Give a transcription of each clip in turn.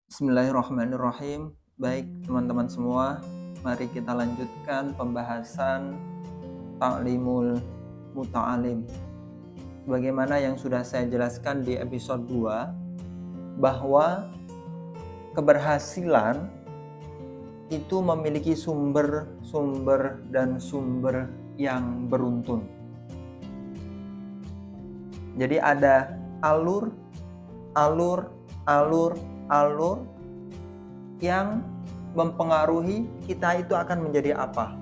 Bismillahirrahmanirrahim. Baik teman-teman semua, mari kita lanjutkan pembahasan Ta'limul Muta'alim. Sebagaimana yang sudah saya jelaskan di episode 2, bahwa keberhasilan itu memiliki sumber yang beruntun. Jadi ada alur yang mempengaruhi kita itu akan menjadi apa.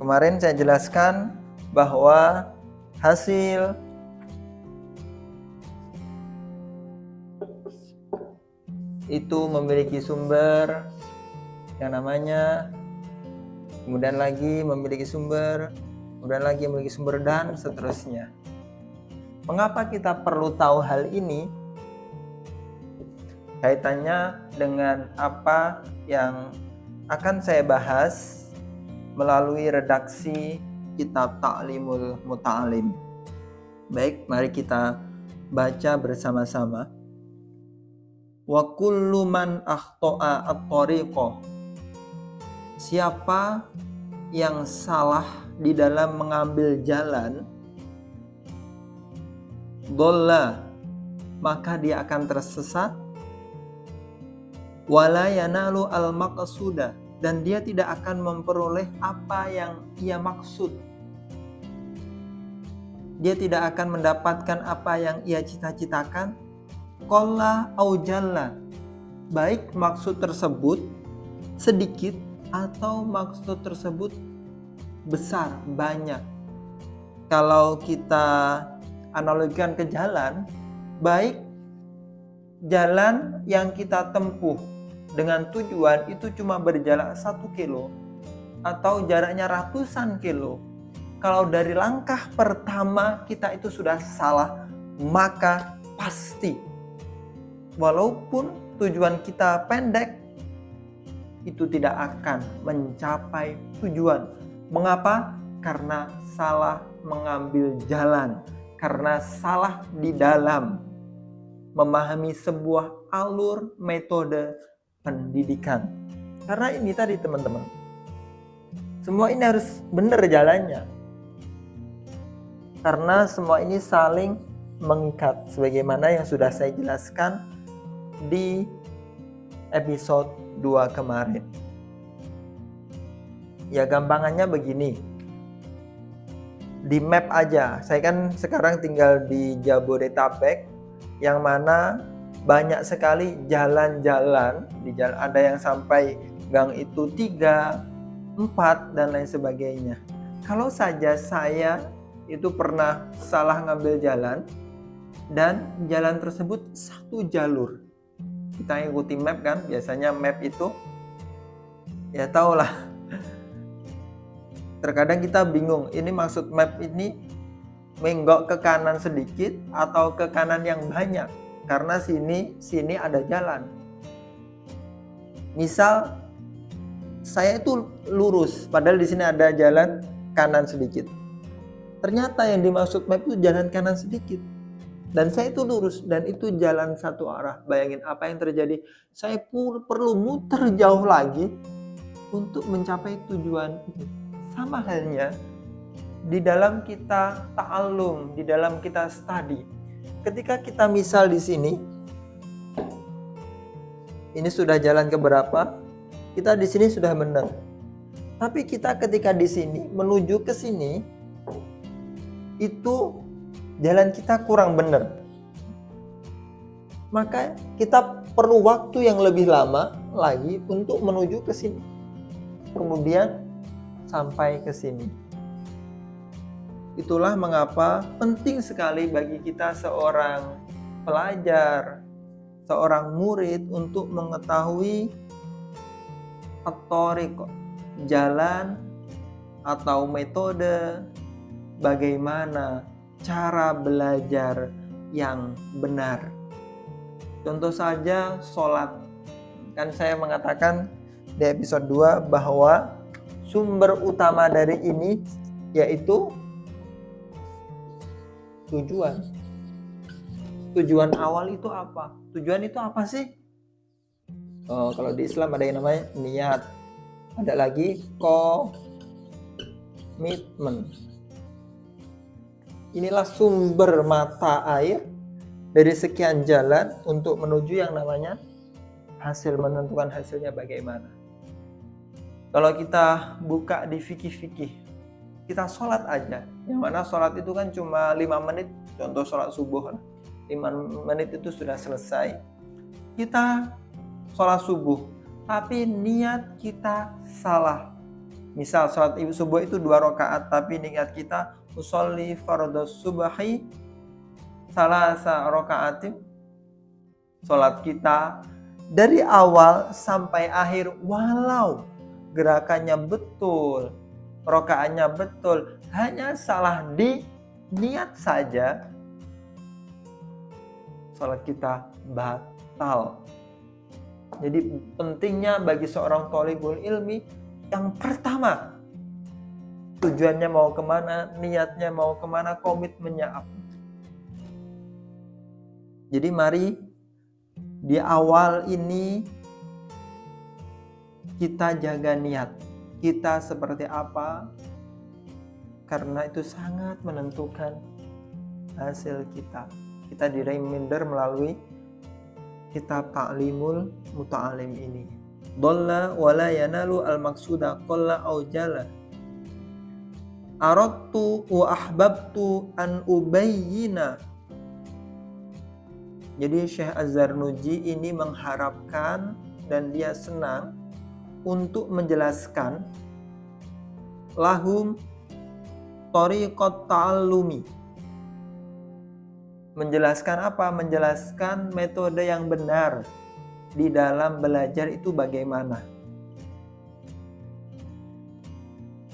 Kemarin saya jelaskan bahwa hasil itu memiliki sumber yang namanya, kemudian lagi memiliki sumber, kemudian lagi memiliki sumber, dan seterusnya. Mengapa kita perlu tahu hal ini? Kaitannya dengan apa yang akan saya bahas melalui redaksi kitab Ta'limul Muta'alim. Baik, mari kita baca bersama-sama. Wa kullu man akhta'a at-tariqah. Siapa yang salah di dalam mengambil jalan, dhalla, maka dia akan tersesat. Wala yanalu al-maqsuda, dan dia tidak akan memperoleh apa yang ia maksud. Dia tidak akan mendapatkan apa yang ia cita-citakan. Qalla au jalla, baik maksud tersebut sedikit atau maksud tersebut besar, banyak. Kalau kita analogikan ke jalan, baik jalan yang kita tempuh dengan tujuan itu cuma berjarak 1 kilo atau jaraknya ratusan kilo. Kalau dari langkah pertama kita itu sudah salah, maka pasti walaupun tujuan kita pendek, itu tidak akan mencapai tujuan. Mengapa? Karena salah mengambil jalan, karena salah di dalam memahami sebuah alur metode pendidikan. Karena ini tadi teman-teman, semua ini harus benar jalannya, karena semua ini saling mengikat sebagaimana yang sudah saya jelaskan di episode 2 kemarin. Ya, gampangannya begini, di map aja, saya kan sekarang tinggal di Jabodetabek, yang mana banyak sekali jalan-jalan. Di jalan ada yang sampai gang itu 3, 4 dan lain sebagainya. Kalau saja saya itu pernah salah ngambil jalan dan jalan tersebut 1 jalur, kita ikuti map kan, biasanya map itu ya tahulah, terkadang kita bingung ini maksud map ini menggok ke kanan sedikit atau ke kanan yang banyak, karena sini ada jalan. Misal saya itu lurus, padahal di sini ada jalan kanan sedikit. Ternyata yang dimaksud map itu jalan kanan sedikit, dan saya itu lurus, dan itu jalan satu arah. Bayangin apa yang terjadi? Saya perlu muter jauh lagi untuk mencapai tujuan itu. Sama halnya di dalam kita ta'allum, di dalam kita study. Ketika kita misal di sini, ini sudah jalan ke berapa? Kita di sini sudah benar. Tapi kita ketika di sini menuju ke sini, itu jalan kita kurang benar. Maka kita perlu waktu yang lebih lama lagi untuk menuju ke sini. Kemudian sampai ke sini. Itulah mengapa penting sekali bagi kita seorang pelajar, seorang murid untuk mengetahui at-thariq, jalan atau metode bagaimana cara belajar yang benar. Contoh saja sholat. Kan saya mengatakan di episode 2 bahwa sumber utama dari ini yaitu tujuan. Tujuan awal itu apa? Tujuan itu apa sih? Kalau di Islam ada yang namanya niat, ada lagi komitmen. Inilah sumber mata air dari sekian jalan untuk menuju yang namanya hasil, menentukan hasilnya bagaimana. Kalau kita buka di fikih-fikih, kita sholat aja, yang mana sholat itu kan cuma 5 menit, contoh sholat subuh, 5 menit itu sudah selesai. Kita sholat subuh, tapi niat kita salah. Misal sholat subuh itu 2 rakaat, tapi niat kita usolli fardhus subhi salasa rakaatin. Sholat kita dari awal sampai akhir, walau gerakannya betul, rakaatnya betul, hanya salah di niat saja, sholat kita batal. Jadi pentingnya bagi seorang thalibul ilmi, yang pertama, tujuannya mau kemana, niatnya mau kemana, komitmennya apa. Jadi mari di awal ini kita jaga niat kita seperti apa, karena itu sangat menentukan hasil kita. Kita di reminder melalui kitab Ta'limul Muta'alim ini. Dhalla wala yanalu al-maqsuda qalla au jala. Aradtu wa ahbabtu an ubayyina. Jadi Syekh Az-Zarnuji ini mengharapkan dan dia senang untuk menjelaskan lahum thariqat ta'allumi. Menjelaskan apa? Menjelaskan metode yang benar di dalam belajar itu bagaimana.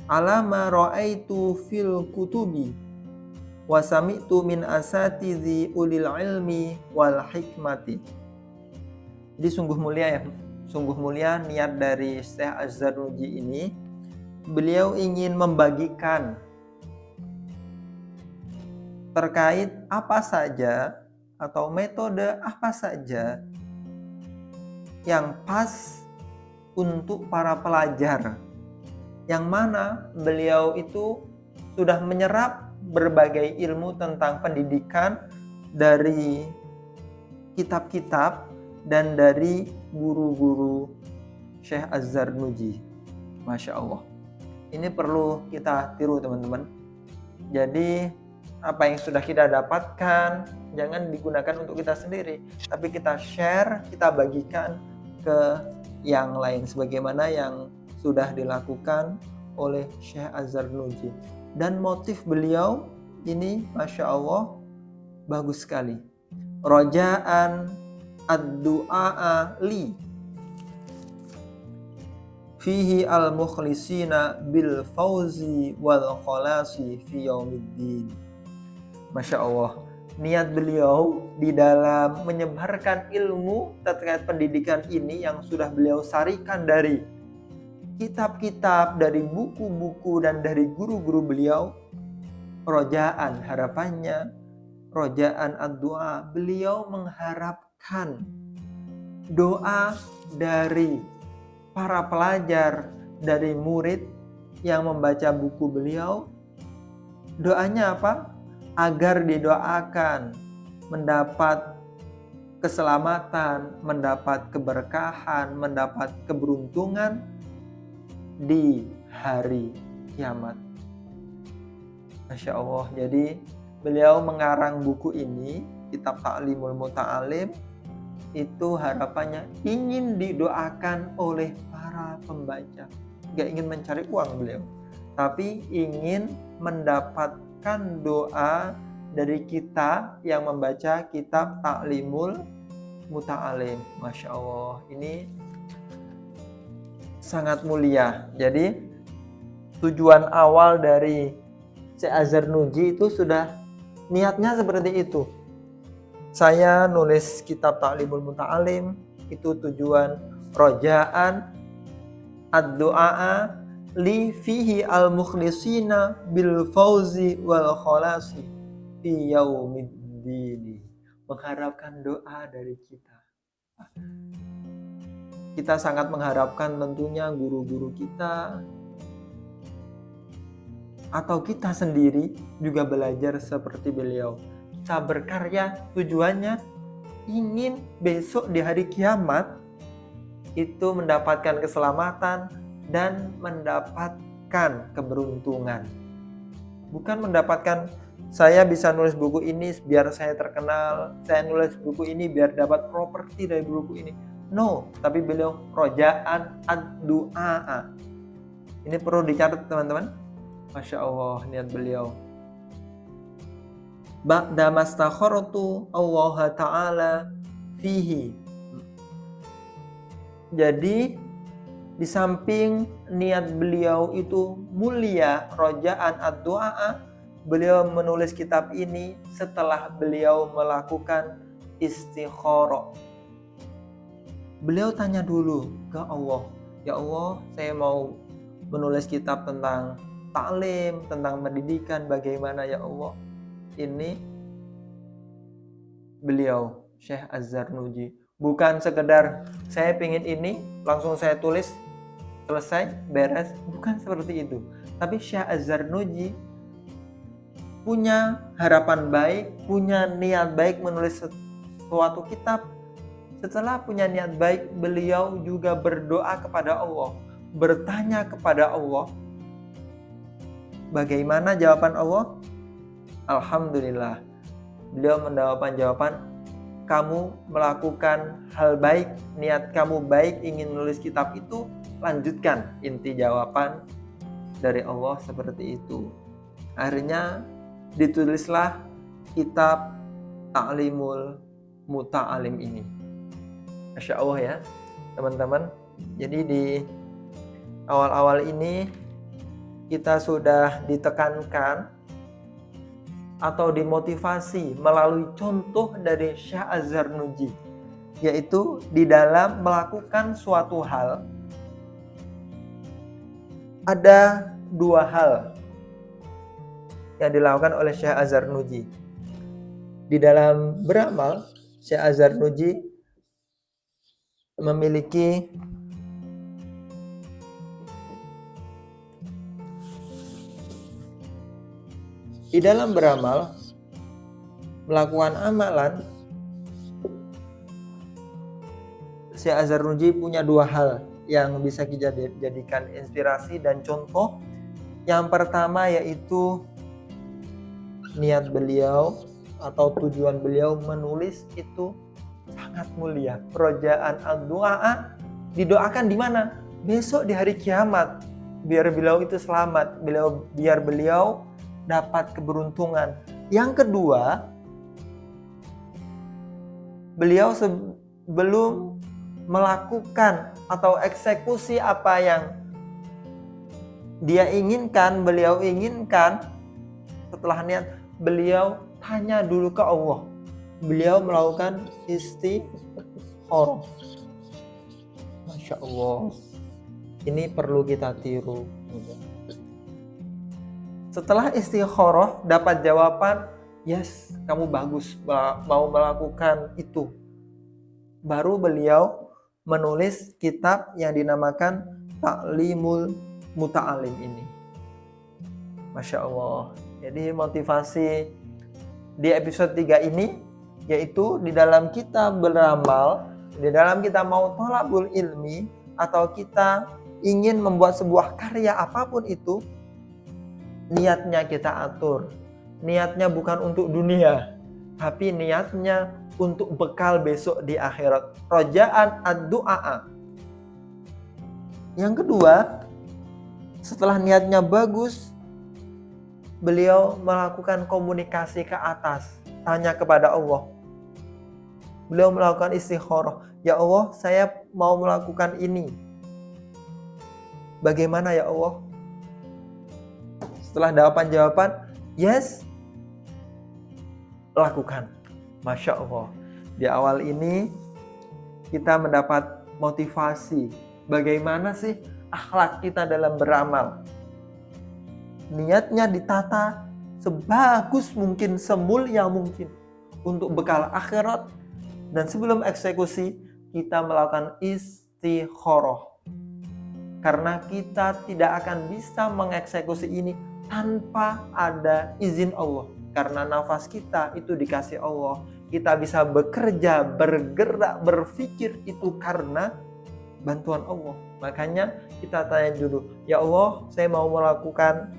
Alama ra'aitu fil kutubi wa sami'tu min asatizi ulil ilmi wal hikmati. Jadi sungguh mulia ya. Sungguh mulia niat dari Syekh Az-Zarnuji ini. Beliau ingin membagikan terkait apa saja atau metode apa saja yang pas untuk para pelajar, yang mana beliau itu sudah menyerap berbagai ilmu tentang pendidikan dari kitab-kitab dan dari guru-guru Syekh Az-Zarnuji. Masya Allah, ini perlu kita tiru teman-teman. Jadi apa yang sudah kita dapatkan jangan digunakan untuk kita sendiri, tapi kita share, kita bagikan ke yang lain sebagaimana yang sudah dilakukan oleh Syekh Az-Zarnuji. Dan motif beliau ini Masya Allah bagus sekali. Roja'an ad-du'a li fihi al-mukhlisina bil fauzi wal khalasi fi yaumiddin. Masya Allah, niat beliau di dalam menyebarkan ilmu terkait pendidikan ini yang sudah beliau sarikan dari kitab-kitab, dari buku-buku dan dari guru-guru beliau. Rojaan, harapannya, rojaan ad-du'a, beliau mengharapkan doa dari para pelajar, dari murid yang membaca buku beliau. Doanya apa? Agar didoakan mendapat keselamatan, mendapat keberkahan, mendapat keberuntungan di hari kiamat. Masya Allah. Jadi beliau mengarang buku ini, kitab Ta'limul Muta'alim, itu harapannya ingin didoakan oleh para pembaca. Gak ingin mencari uang beliau, tapi ingin mendapatkan doa dari kita yang membaca kitab Ta'limul Muta'alim. Masya Allah, ini sangat mulia. Jadi tujuan awal dari Syekh Az-Zarnuji itu sudah niatnya seperti itu. Saya nulis kitab Ta'limul Muta'alim itu tujuan roja'an ad-du'a li fihi al-mukhlisina bil fauzi wal khalasi fi yaumiddin. Mengharapkan doa dari kita. Kita sangat mengharapkan tentunya guru-guru kita atau kita sendiri juga belajar seperti beliau. Kita berkarya tujuannya ingin besok di hari kiamat itu mendapatkan keselamatan dan mendapatkan keberuntungan. Bukan mendapatkan saya bisa nulis buku ini biar saya terkenal, saya nulis buku ini biar dapat properti dari buku ini. No, tapi beliau rojaan ad-du'a. Ini perlu dicatat teman-teman. Masya Allah niat beliau. Ba'da mastakhartu Allah Ta'ala fihi. Jadi di samping niat beliau itu mulia, rojaan ad-du'a, beliau menulis kitab ini setelah beliau melakukan istikharah. Beliau tanya dulu ke Allah, ya Allah, saya mau menulis kitab tentang taklim, tentang pendidikan, bagaimana ya Allah? Ini beliau, Syekh Az-Zarnuji. Bukan sekedar saya pengen ini, langsung saya tulis, selesai, beres. Bukan seperti itu. Tapi Syekh Az-Zarnuji punya harapan baik, punya niat baik menulis suatu kitab. Setelah punya niat baik, beliau juga berdoa kepada Allah, bertanya kepada Allah. Bagaimana jawaban Allah? Alhamdulillah. Beliau mendapatkan jawaban, kamu melakukan hal baik, niat kamu baik, ingin menulis kitab itu, lanjutkan. Inti jawaban dari Allah seperti itu. Akhirnya ditulislah kitab Ta'limul Muta'alim ini. Masya Allah ya teman-teman. Jadi di awal-awal ini kita sudah ditekankan atau dimotivasi melalui contoh dari Syekh Az-Zarnuji, yaitu di dalam melakukan suatu hal ada dua hal yang dilakukan oleh Syekh Az-Zarnuji. Di dalam beramal, Syekh Az-Zarnuji memiliki di dalam beramal, melakukan amalan, Syekh Az-Zarnuji punya dua hal yang bisa kita jadikan inspirasi dan contoh. Yang pertama yaitu niat beliau atau tujuan beliau menulis itu sangat mulia. Rojaan ad-du'a, didoakan di mana? Besok di hari kiamat. Biar beliau itu selamat, biar beliau dapat keberuntungan. Yang kedua, beliau sebelum melakukan atau eksekusi apa yang dia inginkan, beliau inginkan, setelah niat, beliau tanya dulu ke Allah. Beliau melakukan istikharah. Masya Allah. Ini perlu kita tiru. Setelah istikharah dapat jawaban, yes, kamu bagus mau melakukan itu. Baru beliau menulis kitab yang dinamakan Ta'limul Muta'alim ini. Masya Allah. Jadi motivasi di episode 3 ini yaitu di dalam kita beramal, di dalam kita mau thalabul ilmi atau kita ingin membuat sebuah karya apapun itu, niatnya kita atur. Niatnya bukan untuk dunia, tapi niatnya untuk bekal besok di akhirat. Rojaan ad-du'a. Yang kedua, setelah niatnya bagus, beliau melakukan komunikasi ke atas, tanya kepada Allah. Beliau melakukan istikharah, ya Allah, saya mau melakukan ini. Bagaimana ya Allah? Setelah jawaban, yes, lakukan. Masya Allah. Di awal ini kita mendapat motivasi. Bagaimana sih akhlak kita dalam beramal? Niatnya ditata sebagus mungkin, semulia mungkin untuk bekal akhirat. Dan sebelum eksekusi, kita melakukan istikharah. Karena kita tidak akan bisa mengeksekusi ini tanpa ada izin Allah. Karena nafas kita itu dikasih Allah. Kita bisa bekerja, bergerak, berpikir itu karena bantuan Allah. Makanya kita tanya dulu, ya Allah, saya mau melakukan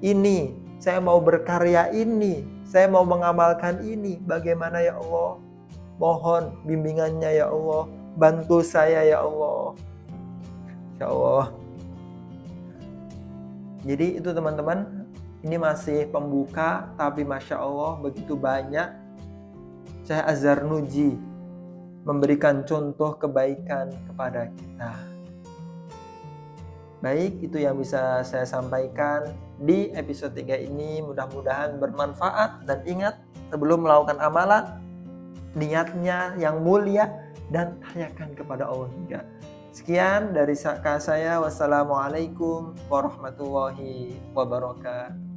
ini, saya mau berkarya ini, saya mau mengamalkan ini. Bagaimana ya Allah? Mohon bimbingannya ya Allah. Bantu saya ya Allah. Insya Allah. Jadi itu teman-teman, ini masih pembuka, tapi Masya Allah begitu banyak Syekh Az-Zarnuji memberikan contoh kebaikan kepada kita. Baik, itu yang bisa saya sampaikan di episode 3 ini. Mudah-mudahan bermanfaat, dan ingat, sebelum melakukan amalan, niatnya yang mulia dan tanyakan kepada Allah juga. Sekian dari saya. Wassalamualaikum warahmatullahi wabarakatuh.